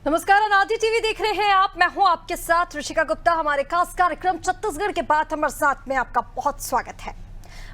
नमस्कार, अनादि टीवी देख रहे हैं आप। मैं हूं आपके साथ ऋषिका गुप्ता। हमारे खास कार्यक्रम छत्तीसगढ़ के बाद हमारे साथ में आपका बहुत स्वागत है।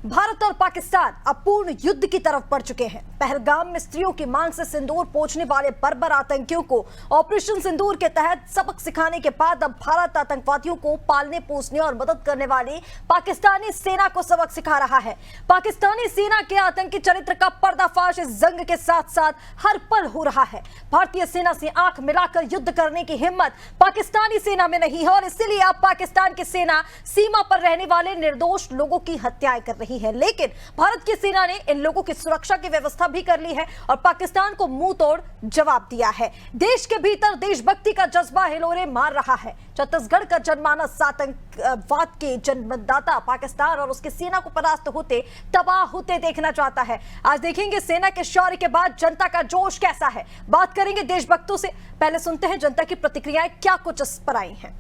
भारत और पाकिस्तान अब पूर्ण युद्ध की तरफ बढ़ चुके हैं। पहलगाम में स्त्रियों की मांग से सिंदूर पोंछने वाले बर्बर आतंकियों को ऑपरेशन सिंदूर के तहत सबक सिखाने के बाद अब भारत आतंकवादियों को पालने पोसने और मदद करने वाली पाकिस्तानी सेना को सबक सिखा रहा है। पाकिस्तानी सेना के आतंकी चरित्र का पर्दाफाश इस जंग के साथ साथ हर पल हो रहा है। भारतीय सेना से आंख मिलाकर युद्ध करने की हिम्मत पाकिस्तानी सेना में नहीं है और इसीलिए अब पाकिस्तान की सेना सीमा पर रहने वाले निर्दोष लोगों की हत्याएं कर रही है। लेकिन भारत की सेना ने इन लोगों की सुरक्षा की व्यवस्था भी कर ली है और पाकिस्तान को मुंह तोड़ जवाब दिया है। देश के भीतर देशभक्ति का जज्बा हिलोरे मार रहा है। छत्तीसगढ़ का जनमानस आतंकवाद के जन्मदाता पाकिस्तान और उसकी सेना को परास्त होते, तबाह होते देखना चाहता है। आज देखेंगे सेना के शौर्य के बाद जनता का जोश कैसा है। बात करेंगे देशभक्तों से। पहले सुनते हैं जनता की प्रतिक्रियाएं क्या कुछ इस पर आई हैं।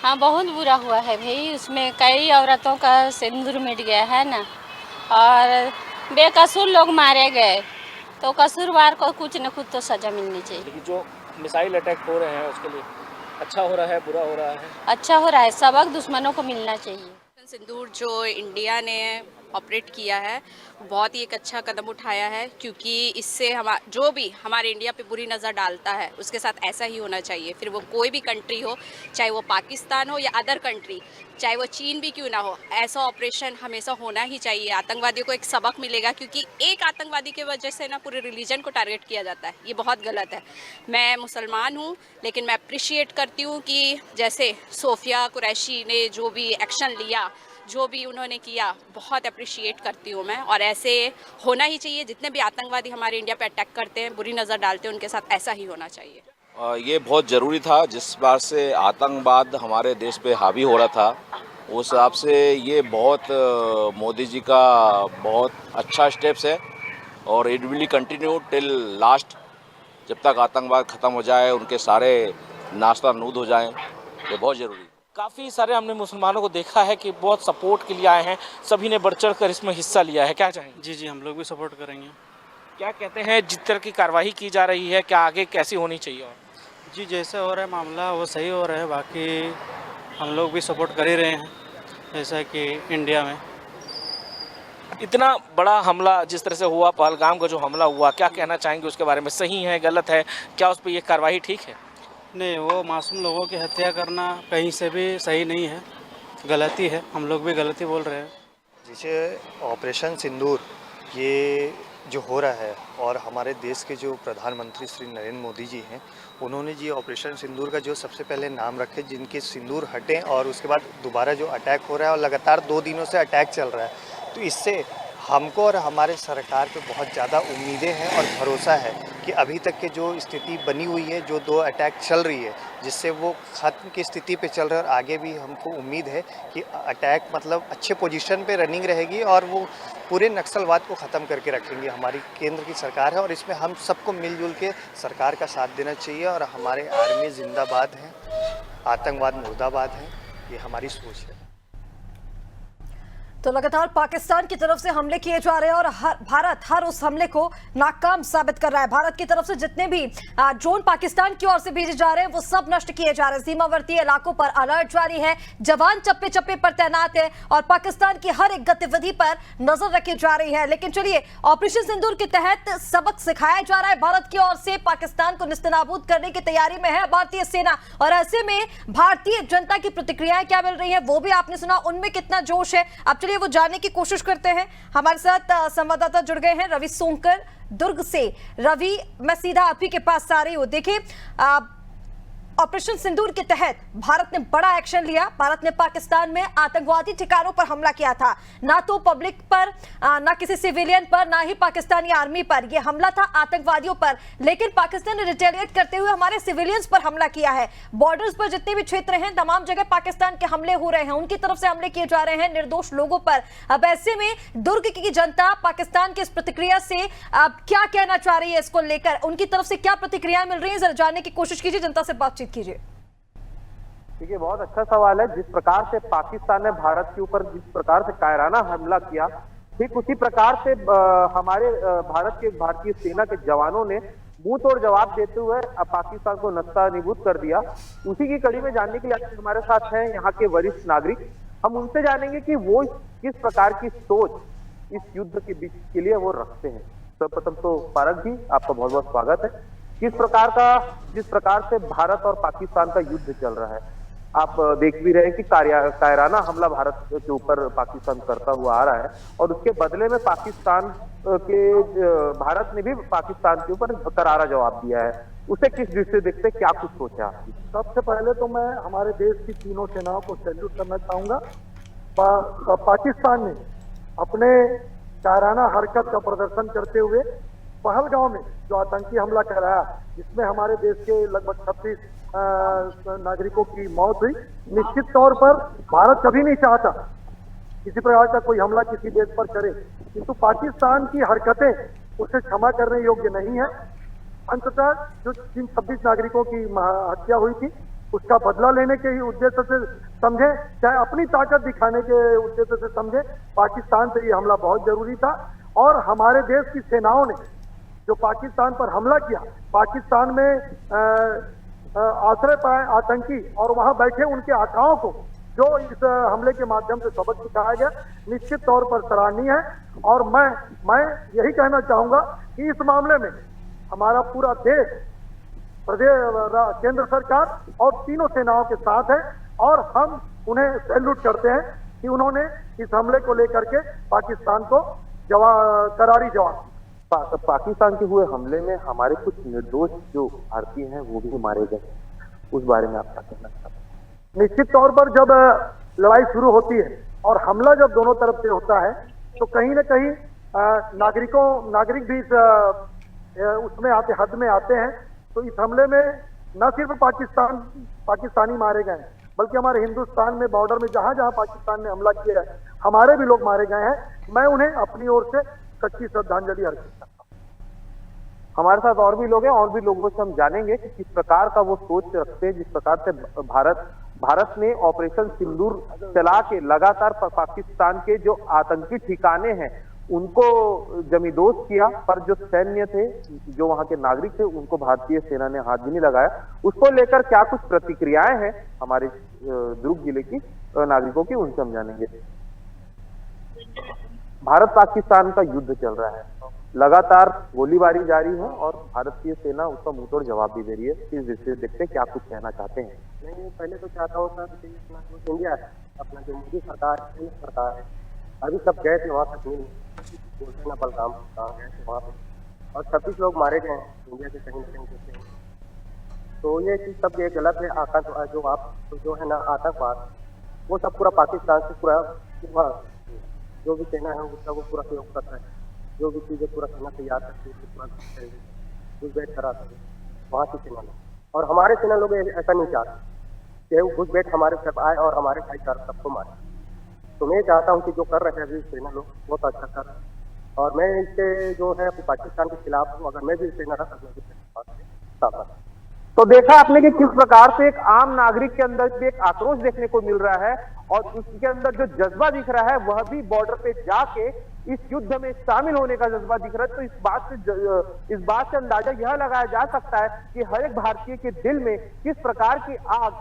हाँ, बहुत बुरा हुआ है भाई। उसमें कई औरतों का सिंदूर मिट गया है ना, और बेकसूर लोग मारे गए, तो कसूरवार को कुछ न कुछ तो सजा मिलनी चाहिए। लेकिन जो मिसाइल अटैक हो रहे हैं उसके लिए अच्छा हो रहा है, बुरा हो रहा है? अच्छा हो रहा है, सबक दुश्मनों को मिलना चाहिए। सिंदूर जो इंडिया ने ऑपरेट किया है, बहुत ही एक अच्छा कदम उठाया है, क्योंकि इससे जो भी हमारे इंडिया पे बुरी नज़र डालता है उसके साथ ऐसा ही होना चाहिए। फिर वो कोई भी कंट्री हो, चाहे वो पाकिस्तान हो या अदर कंट्री, चाहे वो चीन भी क्यों ना हो, ऐसा ऑपरेशन हमेशा होना ही चाहिए। आतंकवादियों को एक सबक मिलेगा, क्योंकि एक आतंकवादी की वजह से ना पूरे रिलीजन को टारगेट किया जाता है। ये बहुत गलत है। मैं मुसलमान हूँ, लेकिन मैं अप्रिशिएट करती हूँ कि जैसे सोफिया कुरैशी ने जो भी एक्शन लिया, जो भी उन्होंने किया, बहुत अप्रिशिएट करती हूँ मैं। और ऐसे होना ही चाहिए। जितने भी आतंकवादी हमारे इंडिया पे अटैक करते हैं, बुरी नज़र डालते हैं, उनके साथ ऐसा ही होना चाहिए। ये बहुत ज़रूरी था। जिस बार से आतंकवाद हमारे देश पे हावी हो रहा था, उस हिसाब से ये बहुत मोदी जी का बहुत अच्छा स्टेप्स है और it will continue till last. जब तक आतंकवाद ख़त्म हो जाए, उनके सारे नाश्ता नूद हो जाएं, ये बहुत ज़रूरी। काफ़ी सारे हमने मुसलमानों को देखा है कि बहुत सपोर्ट के लिए आए हैं, सभी ने बढ़ चढ़ कर इसमें हिस्सा लिया है। क्या चाहेंगे? जी, हम लोग भी सपोर्ट करेंगे। क्या कहते हैं, जिस तरह की कार्रवाई की जा रही है, क्या आगे कैसी होनी चाहिए? और जी, जैसे हो रहा है मामला वो सही हो रहा है। बाकी हम लोग भी सपोर्ट कर ही रहे हैं, जैसा कि इंडिया में इतना बड़ा हमला जिस तरह से हुआ, पहलगाम का जो हमला हुआ, क्या कहना चाहेंगे उसके बारे में? सही है, गलत है, क्या उस पर ये कार्रवाई ठीक है? नहीं, वो मासूम लोगों की हत्या करना कहीं से भी सही नहीं है, गलती है। हम लोग भी गलती बोल रहे हैं। जैसे ऑपरेशन सिंदूर ये जो हो रहा है, और हमारे देश के जो प्रधानमंत्री श्री नरेंद्र मोदी जी हैं, उन्होंने जी ऑपरेशन सिंदूर का जो सबसे पहले नाम रखे, जिनके सिंदूर हटें, और उसके बाद दोबारा जो अटैक हो रहा है और लगातार 2 दिनों से अटैक चल रहा है, तो इससे हमको और हमारे सरकार पे बहुत ज़्यादा उम्मीदें हैं और भरोसा है कि अभी तक के जो स्थिति बनी हुई है, जो 2 अटैक चल रही है, जिससे वो ख़त्म की स्थिति पे चल रहा है, और आगे भी हमको उम्मीद है कि अटैक मतलब अच्छे पोजीशन पे रनिंग रहेगी और वो पूरे नक्सलवाद को ख़त्म करके रखेंगे। हमारी केंद्र की सरकार है और इसमें हम सबको मिलजुल के सरकार का साथ देना चाहिए। और हमारे आर्मी जिंदाबाद है, आतंकवाद मुर्दाबाद है, ये हमारी सोच है। तो लगातार पाकिस्तान की तरफ से हमले किए जा रहे हैं और भारत हर उस हमले को नाकाम साबित कर रहा है। भारत की तरफ से जितने भी ड्रोन पाकिस्तान की ओर से भेजे जा रहे हैं, वो सब नष्ट किए जा रहे हैं। सीमावर्ती इलाकों पर अलर्ट जारी है, जवान चप्पे चप्पे पर तैनात है और पाकिस्तान की हर एक गतिविधि पर नजर रखी जा रही है। लेकिन चलिए, ऑपरेशन सिंदूर के तहत सबक सिखाया जा रहा है। भारत की ओर से पाकिस्तान को निस्तनाबूद करने की तैयारी में है भारतीय सेना, और ऐसे में भारतीय जनता की प्रतिक्रियाएं क्या मिल रही है वो भी आपने सुना। उनमें कितना जोश है, अब चलिए वो जानने की कोशिश करते हैं। हमारे साथ संवाददाता जुड़ गए हैं रवि सोंकर दुर्ग से। रवि, मैं सीधा आप ही के पास आ रही हूं। देखिए, ऑपरेशन सिंदूर के तहत भारत ने बड़ा एक्शन लिया। भारत ने पाकिस्तान में आतंकवादी ठिकानों पर हमला किया था, ना तो पब्लिक पर, ना किसी सिविलियन पर, ना ही पाकिस्तानी आर्मी पर। यह हमला था आतंकवादियों पर, लेकिन पाकिस्तान ने रिटेलिएट करते हुए हमारे सिविलियंस पर हमला किया है। बॉर्डर्स पर जितने भी क्षेत्र हैं, तमाम जगह पाकिस्तान के हमले हो रहे हैं, उनकी तरफ से हमले किए जा रहे हैं निर्दोष लोगों पर। अब ऐसे में दुर्ग की जनता पाकिस्तान की इस प्रतिक्रिया से अब क्या कहना चाह रही है, इसको लेकर उनकी तरफ से क्या प्रतिक्रियाएं मिल रही है, जरा जानने की कोशिश कीजिए, जनता से बातचीत कीजिए। देखिए, बहुत अच्छा सवाल है। जिस प्रकार से पाकिस्तान ने भारत के ऊपर जिस प्रकार से कायराना हमला किया, ठीक उसी प्रकार से हमारे भारतीय सेना के जवानों ने मुंह तोड़ जवाब देते हुए अब पाकिस्तान को नस्तानीबूत कर दिया। उसी की कड़ी में जानने के लिए आज हमारे साथ हैं यहाँ के वरिष्ठ नागरिक। हम उनसे जानेंगे कि वो किस प्रकार की सोच इस युद्ध के बीच के लिए वो रखते हैं। सर्वप्रथम तो पारक जी, आपका बहुत बहुत स्वागत है। जिस प्रकार से भारत और पाकिस्तान का युद्ध चल रहा है, आप देख भी रहे हैं कि कायराना हमला भारत के ऊपर पाकिस्तान करता हुआ आ रहा है और उसके बदले में भारत ने भी पाकिस्तान के ऊपर करारा जवाब दिया है। उसे किस दृष्टि से देखते, क्या कुछ सोचा? सबसे पहले तो मैं हमारे देश की तीनों सेनाओं को सैल्यूट करना चाहूंगा। पाकिस्तान ने अपने कायराना हरकत का प्रदर्शन करते हुए पहलगांव में जो आतंकी हमला कराया, जिसमें हमारे देश के लगभग 36 नागरिकों की मौत हुई। निश्चित तौर पर भारत कभी नहीं चाहता किसी प्रकार का कोई हमला किसी देश पर करे, किंतु पाकिस्तान की हरकतें उसे क्षमा करने योग्य नहीं है। अंततः जो जिन 26 नागरिकों की हत्या हुई थी, उसका बदला लेने के ही उद्देश्य से समझे, चाहे अपनी ताकत दिखाने के उद्देश्य से समझे, पाकिस्तान से ये हमला बहुत जरूरी था। और हमारे देश की सेनाओं ने जो पाकिस्तान पर हमला किया, पाकिस्तान में आश्रय पाए आतंकी और वहां बैठे उनके आकाओं को जो इस हमले के माध्यम से सबक सिखाया गया, निश्चित तौर पर सराहनीय है। और मैं यही कहना चाहूंगा कि इस मामले में हमारा पूरा देश, केंद्र सरकार और तीनों सेनाओं के साथ है और हम उन्हें सैल्यूट करते हैं कि उन्होंने इस हमले को लेकर के पाकिस्तान को करारी जवाब। पाकिस्तान के हुए हमले में हमारे कुछ निर्दोष जो भारतीय हैं वो भी मारे गए, उस बारे में आप क्या कहना चाहते हैं? निश्चित तौर पर जब लड़ाई शुरू होती है और हमला जब दोनों तरफ से होता है, तो कहीं न कहीं नागरिक भी उसमें हद में आते हैं। तो इस हमले में न सिर्फ पाकिस्तानी मारे गए, बल्कि हमारे हिंदुस्तान में बॉर्डर में जहां जहां पाकिस्तान ने हमला किया है, हमारे भी लोग मारे गए हैं। मैं उन्हें अपनी ओर से सच्ची श्रद्धांजलि अर्पित करता हूं। हमारे साथ और भी लोग हैं, और भी लोगों से हम जानेंगे कि किस प्रकार का वो सोच रखते हैं। जिस प्रकार से भारत ने ऑपरेशन सिंदूर चला के लगातार पाकिस्तान के जो आतंकी ठिकाने हैं उनको जमींदोज किया, पर जो सैन्य थे, जो वहां के नागरिक थे, उनको भारतीय सेना ने हाथ भी नहीं लगाया। उसको लेकर क्या कुछ प्रतिक्रियाएं हैं हमारे दुर्ग जिले की नागरिकों की, उनसे हम जानेंगे। भारत पाकिस्तान का युद्ध चल रहा है, लगातार गोलीबारी जारी है और भारतीय सेना उसका मुंहतोड़ जवाब भी दे रही है। इस दृष्टि से देखते हैं क्या कुछ कहना चाहते हैं। नहीं, पहले तो चाहता हूँ सर, इंडिया अपना जो मोदी सरकार है, सरकार है, अभी सब गए थे वहाँ कश्मीर बोलते ना बलगाम गए थे वहाँ पे, और 26 लोग मारे गए हैं इंडिया के कहीं न कहीं। तो ये चीज़ सब ये गलत है। जो है ना आतंकवाद, वो सब पूरा पाकिस्तान से पूरा जो भी सेना है उसका वो पूरा सहयोग करता है। जो भी चीज़ें पूरा सेना तैयार करती है, पूरा घुसपैठ कराता है वहाँ की सेना लोग। और हमारे सेना लोग ऐसा नहीं चाहते कि वो घुसपैठ हमारे तरफ आए और हमारे भाईचारा सबको मारे। तो मैं चाहता हूँ कि जो कर रहे हैं अभी सेना लोग बहुत अच्छा कर रहे हैं, और मैं इससे जो है पाकिस्तान के खिलाफ हूँ। अगर मैं भी सेना रहा सकता। तो देखा आपने कि किस प्रकार से एक आम नागरिक के अंदर भी एक आक्रोश देखने को मिल रहा है, और उसके अंदर जो जज्बा दिख रहा है वह भी बॉर्डर पे जाके इस युद्ध में शामिल होने का जज्बा दिख रहा है। तो इस बात से अंदाजा यह लगाया जा सकता है कि हर एक भारतीय के दिल में किस प्रकार की आग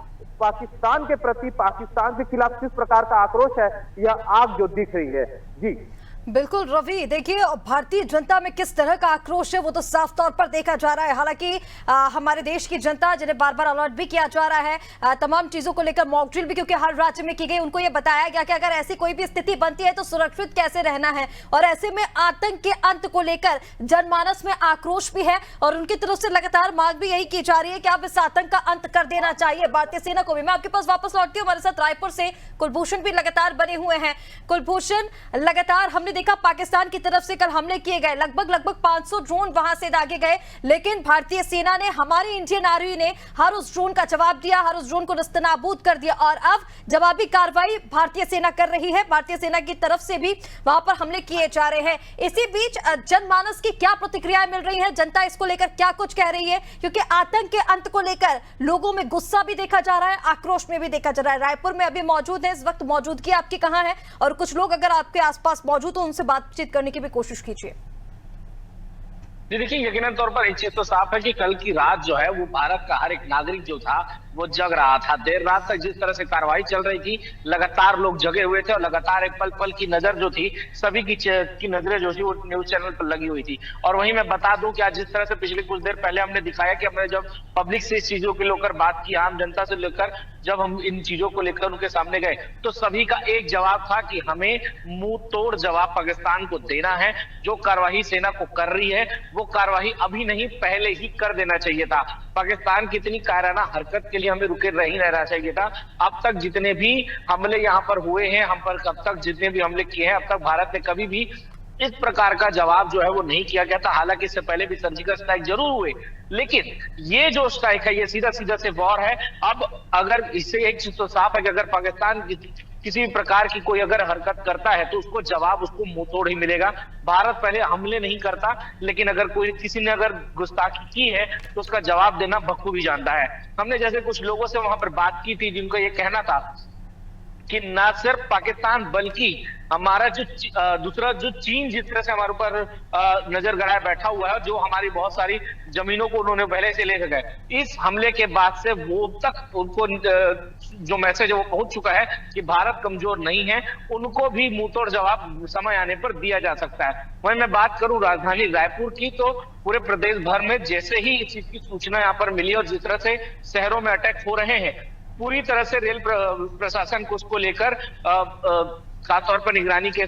पाकिस्तान के प्रति, पाकिस्तान के खिलाफ किस प्रकार का आक्रोश है, यह आग जो दिख रही है। जी बिल्कुल रवि, देखिए भारतीय जनता में किस तरह का आक्रोश है वो तो साफ तौर पर देखा जा रहा है। हालांकि हमारे देश की जनता, जिन्हें बार बार अलर्ट भी किया जा रहा है, तमाम चीजों को लेकर मॉक ड्रिल भी क्योंकि हर राज्य में की गई, उनको ये बताया गया कि अगर ऐसी कोई भी स्थिति बनती है तो सुरक्षित कैसे रहना है। और ऐसे में आतंक के अंत को लेकर जनमानस में आक्रोश भी है और उनकी तरफ से लगातार मांग भी यही की जा रही है कि अब इस आतंक का अंत कर देना चाहिए भारतीय सेना को भी। मैं आपके पास वापस लौटती हूँ, हमारे साथ रायपुर से कुलभूषण भी लगातार बने हुए हैं। कुलभूषण, लगातार हमने देखा पाकिस्तान की तरफ से कल हमले किए गए, लगभग 500 ड्रोन वहां से दागे गए, लेकिन भारतीय सेना ने, हमारी इंडियन आर्मी ने हर उस ड्रोन का जवाब दिया, हर उस ड्रोन को नस्तनाबूद कर दिया और अब जवाबी कार्रवाई भारतीय सेना कर रही है। भारतीय सेना की तरफ से भी वहां पर हमले किए जा रहे हैं। इसी बीच जनमानस की क्या प्रतिक्रियाएं मिल रही है, जनता इसको लेकर क्या कुछ कह रही है, क्योंकि आतंक के अंत को लेकर लोगों में गुस्सा भी देखा जा रहा है, आक्रोश में भी देखा जा रहा है। रायपुर में अभी मौजूद है, इस वक्त मौजूदगी आपकी कहां है, और कुछ लोग अगर आपके आसपास मौजूद हो उनसे बातचीत करने की भी कोशिश कीजिए। जी देखिए, यकीनन तौर पर एक चीज तो साफ है कि कल की रात जो है वो भारत का हर एक नागरिक जो था वो जग रहा था। देर रात तक जिस तरह से कार्रवाई चल रही थी, लगातार लोग जगे हुए थे और लगातार एक पल पल की नजर जो थी सभी की नजरें जो थी वो न्यूज चैनल पर लगी हुई थी। और वहीं मैं बता दूं कि आज जिस तरह से पिछले कुछ देर पहले हमने दिखाया कि हमने जब पब्लिक से इस चीजों को लेकर बात की, आम जनता से लेकर जब हम इन चीजों को लेकर उनके सामने गए, तो सभी का एक जवाब था कि हमें मुंह तोड़ जवाब पाकिस्तान को देना है। जो कार्रवाई सेना को कर रही है वो कार्रवाई अभी नहीं पहले ही कर देना चाहिए था। पाकिस्तान की इतनी कायराना हरकत के लिए हमें रुके नहीं रहना चाहिए था। अब तक जितने भी हमले यहाँ पर हुए हैं, हम पर अब तक जितने भी हमले किए हैं, अब तक भारत ने कभी भी इस प्रकार का जवाब जो है वो नहीं किया गया था। हालांकि इससे पहले भी सर्जिकल स्ट्राइक जरूर हुए, लेकिन ये जो स्ट्राइक है ये सीधा सीधा से वॉर है। अब अगर इससे एक चीज तो साफ है कि अगर पाकिस्तान किसी भी प्रकार की कोई अगर हरकत करता है तो उसको जवाब उसको मुंहतोड़ ही मिलेगा। भारत पहले हमले नहीं करता, लेकिन अगर कोई किसी ने अगर गुस्ताखी की है तो उसका जवाब देना बखूबी जानता है। हमने जैसे कुछ लोगों से वहां पर बात की थी जिनका ये कहना था कि ना सिर्फ पाकिस्तान बल्कि हमारा जो दूसरा जो चीन जिस तरह से हमारे ऊपर नजर गड़ाए बैठा हुआ है, जो हमारी बहुत सारी जमीनों को उन्होंने पहले से लेकर गए, इस हमले के बाद से वो तक उनको जो मैसेज है वो पहुंच चुका है कि भारत कमजोर नहीं है, उनको भी मुंहतोड़ जवाब समय आने पर दिया जा सकता है। वहीं मैं बात करूं राजधानी रायपुर की, तो पूरे प्रदेश भर में जैसे ही इस चीज की सूचना यहाँ पर मिली और जिस तरह से शहरों में अटैक हो रहे हैं, पूरी तरह से रेल प्रशासन को उसको लेकर खासतौर पर निगरानी के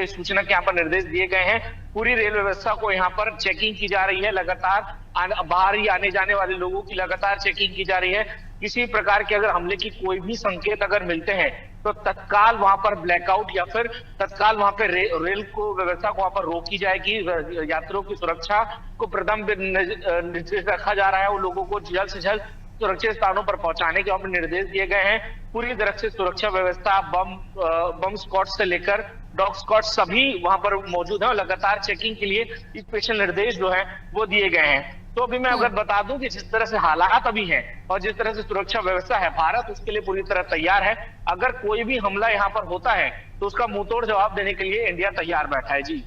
सूचना के यहाँ पर निर्देश दिए गए हैं। पूरी रेल व्यवस्था को यहाँ पर चेकिंग की जा रही है, लगातार बाहर ही आने जाने वाले लोगों की लगातार चेकिंग की जा रही है। किसी प्रकार के अगर हमले की कोई भी संकेत अगर मिलते हैं तो तत्काल वहां पर ब्लैकआउट या फिर तत्काल वहां पर रेल को व्यवस्था को वहां पर रोकी जाएगी। यात्रियों की सुरक्षा को प्रथम निर्देश रखा जा रहा है, उन लोगों को जल्द से जल्द सुरक्षित स्थानों पर पहुंचाने के वहां पर निर्देश दिए गए हैं। पूरी तरह से सुरक्षा व्यवस्था बम स्क्वाड से लेकर डॉग स्क्वाड सभी वहां पर मौजूद है और लगातार चेकिंग के लिए स्पेशल निर्देश जो है वो दिए गए हैं। तो अभी मैं अगर बता दूं कि जिस तरह से हालात अभी हैं और जिस तरह से सुरक्षा व्यवस्था है, भारत उसके लिए पूरी तरह तैयार है। अगर कोई भी हमला यहाँ पर होता है तो उसका मुंहतोड़ जवाब देने के लिए इंडिया तैयार बैठा है। जी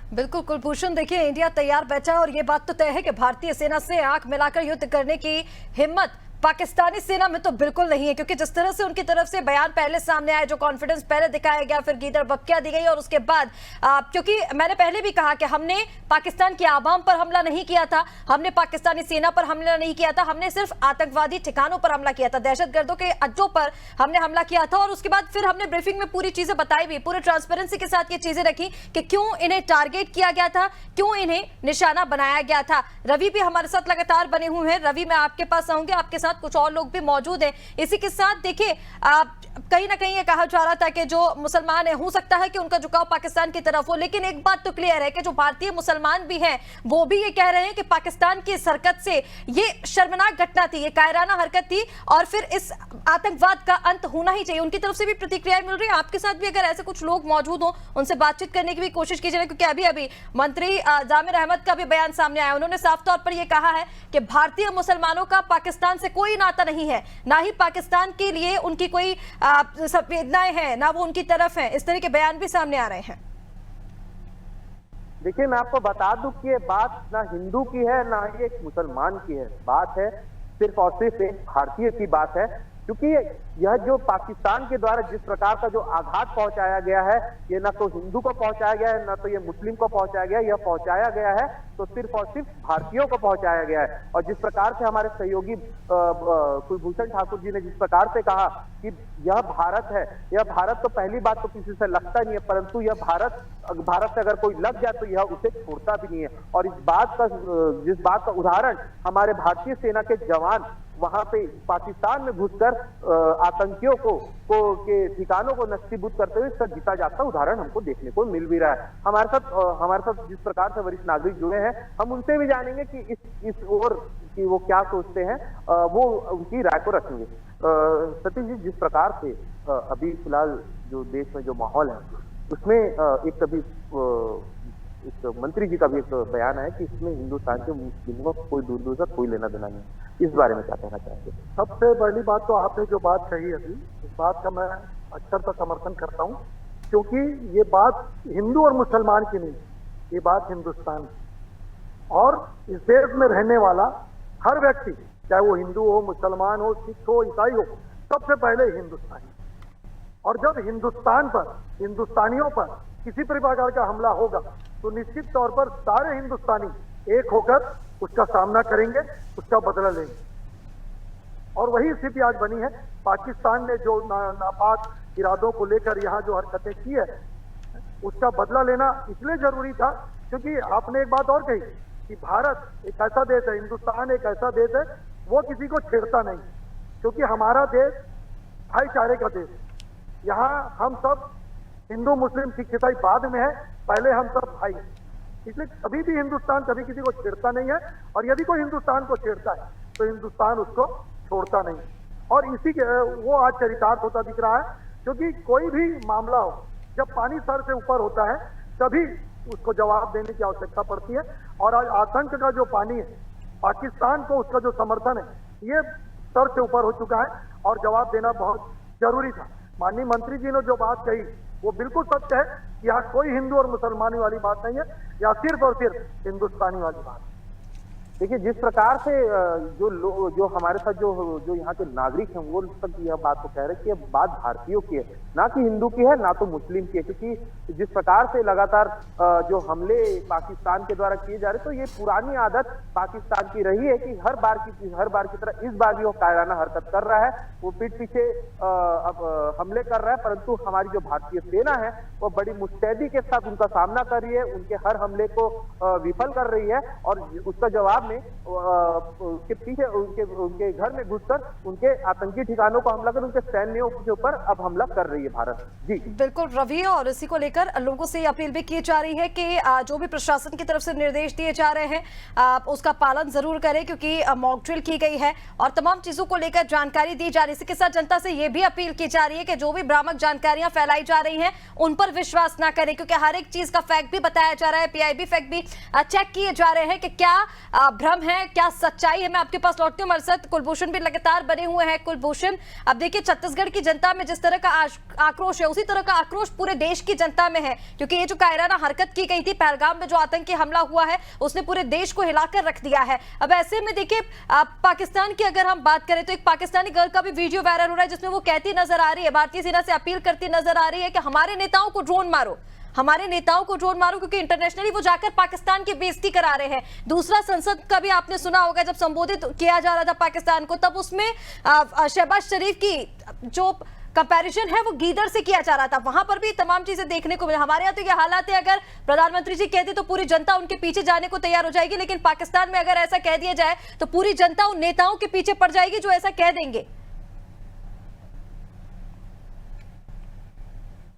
बिल्कुल कुलभूषण, देखिए इंडिया तैयार बैठा है और ये बात तो तय है कि भारतीय सेना से आंख मिलाकर युद्ध करने की हिम्मत पाकिस्तानी सेना में तो बिल्कुल नहीं है, क्योंकि जिस तरह से उनकी तरफ से बयान पहले सामने आए, जो कॉन्फिडेंस पहले दिखाया गया, फिर गीदड़ बक्या दी गई और उसके बाद क्योंकि मैंने पहले भी कहा कि हमने पाकिस्तान की आवाम पर हमला नहीं किया था, हमने पाकिस्तानी सेना पर हमला नहीं किया था, हमने सिर्फ आतंकवादी ठिकानों पर हमला किया था, दहशतगर्दों के अड्डों पर हमने हमला किया था। और उसके बाद फिर हमने ब्रीफिंग में पूरी चीजें बताई भी, पूरे ट्रांसपेरेंसी के साथ ये चीजें रखी कि क्यों इन्हें टारगेट किया गया था, क्यों इन्हें निशाना बनाया गया था। रवि भी हमारे साथ लगातार बने हुए हैं। रवि, मैं आपके पास आऊंगी, आपके साथ कुछ और लोग भी मौजूद हैं। इसी के साथ देखिए कहीं ना कहीं ये कहा जा रहा था कि जो मुसलमान है, हो सकता है कि उनका झुकाव पाकिस्तान की तरफ हो, लेकिन एक बात तो क्लियर है कि जो भारतीय मुसलमान भी हैं वो भी ये कह रहे हैं कि पाकिस्तान की इस हरकत से ये शर्मनाक घटना थी, ये कायराना हरकत थी और फिर इस आतंकवाद का अंत होना ही चाहिए। उनकी तरफ से भी प्रतिक्रियाएं मिल रही है। आपके साथ भी अगर ऐसे कुछ लोग मौजूद हो, उनसे बातचीत करने की भी कोशिश कीजिए, क्योंकि अभी अभी मंत्री जामिर अहमद का भी बयान सामने आया। उन्होंने साफ तौर पर यह कहा है कि भारतीय मुसलमानों का पाकिस्तान से कोई नाता नहीं है, ना ही पाकिस्तान के लिए उनकी कोई संवेदनाएं हैं, ना वो उनकी तरफ है। इस तरह के बयान भी सामने आ रहे हैं। देखिए, मैं आपको बता दूं कि ये बात ना हिंदू की है ना ही एक मुसलमान की है, बात है सिर्फ और सिर्फ एक भारतीय की बात है। क्योंकि यह जो पाकिस्तान के द्वारा जिस प्रकार का जो आघात पहुंचाया गया है, ये ना तो हिंदू को पहुंचाया गया है, ना तो ये मुस्लिम को पहुंचाया गया है, यह पहुंचाया गया है तो सिर्फ और सिर्फ भारतीयों को पहुंचाया गया है। और जिस प्रकार से हमारे सहयोगी कुलभूषण ठाकुर जी ने जिस प्रकार से कहा कि यह भारत है, यह भारत तो पहली बात तो किसी से लगता नहीं है, परंतु यह भारत से अगर कोई लग जाए तो यह उसे छोड़ता भी नहीं है। और जिस बात का उदाहरण हमारे भारतीय सेना के जवान वहां पे पाकिस्तान में घुसकर आतंकियों के ठिकानों को नस्तीबूद करते हुए इसका जीता जागता उदाहरण हमको देखने को मिल भी रहा है। हमारे साथ जिस प्रकार से वरिष्ठ नागरिक जुड़े हैं, हम उनसे भी जानेंगे कि इस ओर कि वो क्या सोचते हैं, वो उनकी राय को रखेंगे। सतीश जी, जिस प्रकार से अभी फिलहाल जो देश में जो माहौल है उसमें एक मंत्री जी का भी एक बयान है कि इसमें हिंदुस्तान के मुस्लिमों को कोई दूर से कोई लेना देना नहीं। इस बारे में क्या कहना चाहेंगे? सबसे बड़ी बात तो आपने जो बात कही अभी, इस बात का मैं अक्षरशः समर्थन करता हूं, क्योंकि ये बात हिंदू और मुसलमान की नहीं, ये बात हिंदुस्तान की। और इस देश में रहने वाला हर व्यक्ति, चाहे वो हिंदू हो, मुसलमान हो, सिख हो, ईसाई हो, सबसे पहले हिंदुस्तानी। और जब हिंदुस्तान पर, हिंदुस्तानियों पर किसी प्रकार का हमला होगा तो निश्चित तौर पर सारे हिंदुस्तानी एक होकर उसका सामना करेंगे, उसका बदला लेंगे। और वही स्थिति आज बनी है। पाकिस्तान ने जो नापाक इरादों को लेकर यहाँ जो हरकतें की है, उसका बदला लेना इसलिए जरूरी था क्योंकि आपने एक बात और कही कि भारत एक ऐसा देश है, हिंदुस्तान एक ऐसा देश है, वो किसी को छेड़ता नहीं, क्योंकि हमारा देश भाईचारे का देश है। यहाँ हम सब हिंदू, मुस्लिम, सिख, ईसाई बाद में है, पहले हम सब भाई हैं। इसलिए कभी भी हिंदुस्तान कभी किसी को छेड़ता नहीं है, और यदि कोई हिंदुस्तान को छेड़ता है तो हिंदुस्तान उसको छोड़ता नहीं। और इसी के वो आज चरितार्थ होता दिख रहा है, क्योंकि कोई भी मामला हो, जब पानी सर से ऊपर होता है तभी उसको जवाब देने की आवश्यकता पड़ती है। और आज आतंक का जो पानी है, पाकिस्तान को उसका जो समर्थन है, ये सर से ऊपर हो चुका है और जवाब देना बहुत जरूरी था। माननीय मंत्री जी ने जो बात कही वो बिल्कुल सत्य है कि यहाँ कोई हिंदू और मुसलमानी वाली बात नहीं है, या सिर्फ और सिर्फ हिंदुस्तानी वाली बात है। देखिए, जिस प्रकार से जो हमारे साथ जो यहाँ के नागरिक हैं वो तक यह बात को कह रहे हैं कि यह बात भारतीयों की है, ना कि हिंदू की है, ना तो मुस्लिम की है। क्योंकि जिस प्रकार से लगातार जो हमले पाकिस्तान के द्वारा किए जा रहे, तो ये पुरानी आदत पाकिस्तान की रही है कि हर बार की तरह इस बार भी वो कायराना हरकत कर रहा है, वो पीठ पीछे अब हमले कर रहा है। परंतु हमारी जो भारतीय सेना है वो बड़ी मुस्तैदी के साथ उनका सामना कर रही है, उनके हर हमले को विफल कर रही है, और उसका जवाब में उसके पीछे उनके घर में घुसकर उनके आतंकी ठिकानों को हमला कर उनके सैन्यों के ऊपर अब हमला कर रही है भारत। जी बिल्कुल रवि, और इसी को लेकर लोगों से अपील भी की जा रही है कि जो भी प्रशासन की तरफ से निर्देश दिए जा रहे हैं उसका पालन जरूर करें, क्योंकि मॉक ड्रिल की गई है और तमाम चीजों को लेकर जानकारी दी जा रही है। इसके साथ जनता से यह भी अपील की जा रही है कि जो भी भ्रामक जानकारियां फैलाई जा रही हैं उन पर विश्वास ना करें, क्योंकि हर एक चीज का फैक्ट भी बताया जा रहा है, पीआईबी फैक्ट भी चेक किए जा रहे हैं कि क्या भ्रम है, क्या सच्चाई है। मैं आपके पास लौटती हूँ, हमारे साथ कुलभूषण भी लगातार बने हुए हैं। कुलभूषण, अब देखिए छत्तीसगढ़ की जनता में जिस तरह का आक्रोश है, उसी तरह का आक्रोश पूरे देश की जनता में है, क्योंकि ये जो कायराना हरकत की गई थी, पहलगाम में जो आतंकी हमला हुआ है, उसने पूरे देश को हिलाकर रख दिया है। अब ऐसे में देखिए पाकिस्तान की अगर हम बात करें तो एक पाकिस्तानी गर्ल का भी वीडियो वायरल हो रहा है जिसमें वो कहती नजर आ रही है, भारतीय सेना से अपील करती नजर आ रही है कि हमारे नेताओं को ड्रोन मारो, हमारे नेताओं को ड्रोन मारो, क्योंकि इंटरनेशनली वो जाकर पाकिस्तान की बेइज्जती करा रहे हैं। दूसरा, संसद का भी आपने सुना होगा, जब संबोधित किया जा रहा था पाकिस्तान को, तब उसमें शहबाज शरीफ की जो कंपैरिजन है वो गीदड़ से किया जा रहा था। वहां पर भी तमाम चीजें देखने को मिली। हमारे यहाँ तो ये हालात है, अगर प्रधानमंत्री जी कहते तो पूरी जनता उनके पीछे जाने को तैयार हो जाएगी, लेकिन पाकिस्तान में अगर ऐसा कह दिया जाए तो पूरी जनता उन नेताओं के पीछे पड़ जाएगी जो ऐसा कह देंगे।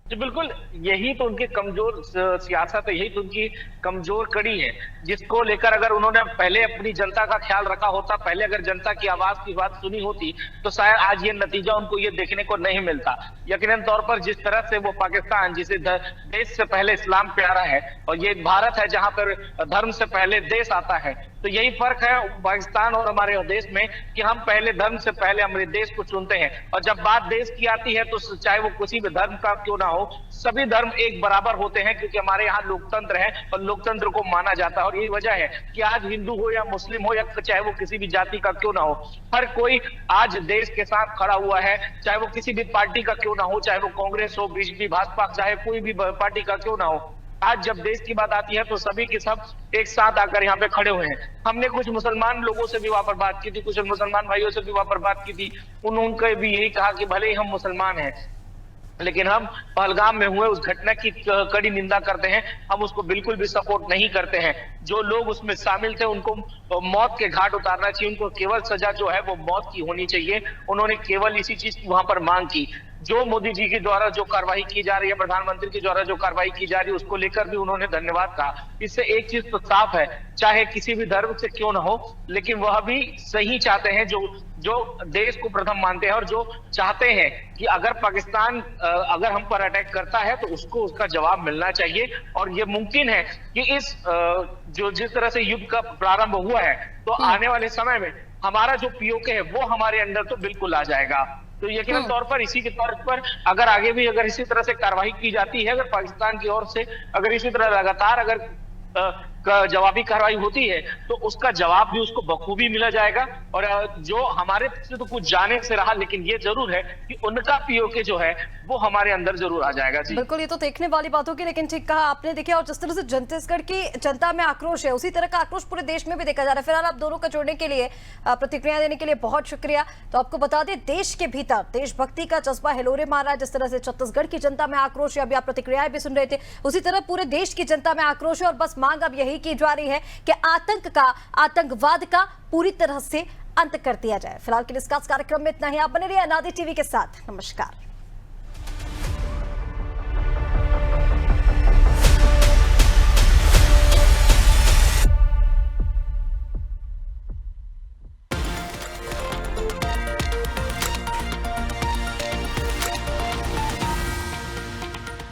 जी बिल्कुल, यही तो उनकी कमजोर सियासत है, यही तो उनकी कमजोर कड़ी है, जिसको लेकर अगर उन्होंने पहले अपनी जनता का ख्याल रखा होता, पहले अगर जनता की आवाज की बात सुनी होती, तो शायद आज ये नतीजा उनको ये देखने को नहीं मिलता। यकीनन तौर पर जिस तरह से वो पाकिस्तान, जिसे देश से पहले इस्लाम प्यारा है, और ये भारत है जहां पर धर्म से पहले देश आता है, तो यही फर्क है पाकिस्तान और हमारे देश में कि हम पहले धर्म से पहले हमारे देश को चुनते हैं, और जब बात देश की आती है तो चाहे वो किसी भी धर्म का क्यों ना हो, सभी धर्म एक बराबर होते हैं, क्योंकि हमारे यहाँ लोकतंत्र है और लोकतंत्र को माना जाता है। और यही वजह है कि आज हिंदू हो या मुस्लिम हो या चाहे वो किसी भी जाति का क्यों ना हो, हर कोई आज देश के साथ खड़ा हुआ है, चाहे वो किसी भी पार्टी का क्यों ना हो, चाहे वो कांग्रेस हो, बीजेपी, भाजपा, चाहे कोई भी पार्टी का क्यों ना हो। आज जब देश की बात आती है तो सभी के सब एक साथ आकर यहाँ पे खड़े हुए हैं। हमने कुछ मुसलमान लोगों से भी वहां पर बात की थी, कुछ मुसलमान भाइयों से भी वहां पर बात की थी, उन्होंने भी यही कहा कि भले ही हम मुसलमान हैं, लेकिन हम पहलगाम में हुए उस घटना की कड़ी निंदा करते हैं, हम उसको बिल्कुल भी सपोर्ट नहीं करते हैं। जो लोग उसमें शामिल थे उनको मौत के घाट उतारना चाहिए, उनको केवल सजा जो है वो मौत की होनी चाहिए। उन्होंने केवल इसी चीज की वहां पर मांग की। जो मोदी जी के द्वारा जो कार्रवाई की जा रही है, प्रधानमंत्री के द्वारा जो कार्रवाई की जा रही है, उसको लेकर भी उन्होंने धन्यवाद कहा। इससे एक चीज तो साफ है, चाहे किसी भी धर्म से क्यों ना हो, लेकिन वह भी सही चाहते हैं, जो देश को प्रथम मानते हैं और जो चाहते हैं कि अगर पाकिस्तान अगर हम पर अटैक करता है तो उसको उसका जवाब मिलना चाहिए। और ये मुमकिन है कि इस जिस तरह से युद्ध का प्रारंभ हुआ है, तो आने वाले समय में हमारा जो पीओके है वो हमारे अंदर तो बिल्कुल आ जाएगा। तो यकीनन तौर पर इसी के तौर पर अगर आगे भी अगर इसी तरह से कार्रवाई की जाती है, अगर पाकिस्तान की ओर से अगर इसी तरह लगातार अगर जवाबी कार्रवाई होती है तो उसका जवाब भी उसको बखूबी मिला जाएगा। और जो हमारे से तो कुछ जाने से रहा, लेकिन ये जरूर है कि उनका पीओके जो है वो हमारे अंदर जरूर आ जाएगा। जी बिल्कुल, ये तो देखने वाली बात होगी, लेकिन ठीक कहा आपने। देखिए, और जिस तरह से छत्तीसगढ़ की जनता में आक्रोश है, उसी तरह का आक्रोश पूरे देश में भी देखा जा रहा है। फिलहाल आप दोनों को जोड़ने के लिए, प्रतिक्रिया देने के लिए बहुत शुक्रिया। तो आपको बता दें, देश के भीतर देशभक्ति का जज्बा हिलोरे मार रहा है। जिस तरह से छत्तीसगढ़ की जनता में आक्रोश है, अभी आप प्रतिक्रियाएं भी सुन रहे थे, उसी तरह पूरे देश की जनता में आक्रोश है। और बस मांग अब यही की जा रही है कि आतंकवाद का पूरी तरह से अंत कर दिया जाए। फिलहाल के लिए इस खास कार्यक्रम में इतना ही। आप बने रहिए अनादि टीवी के साथ। नमस्कार।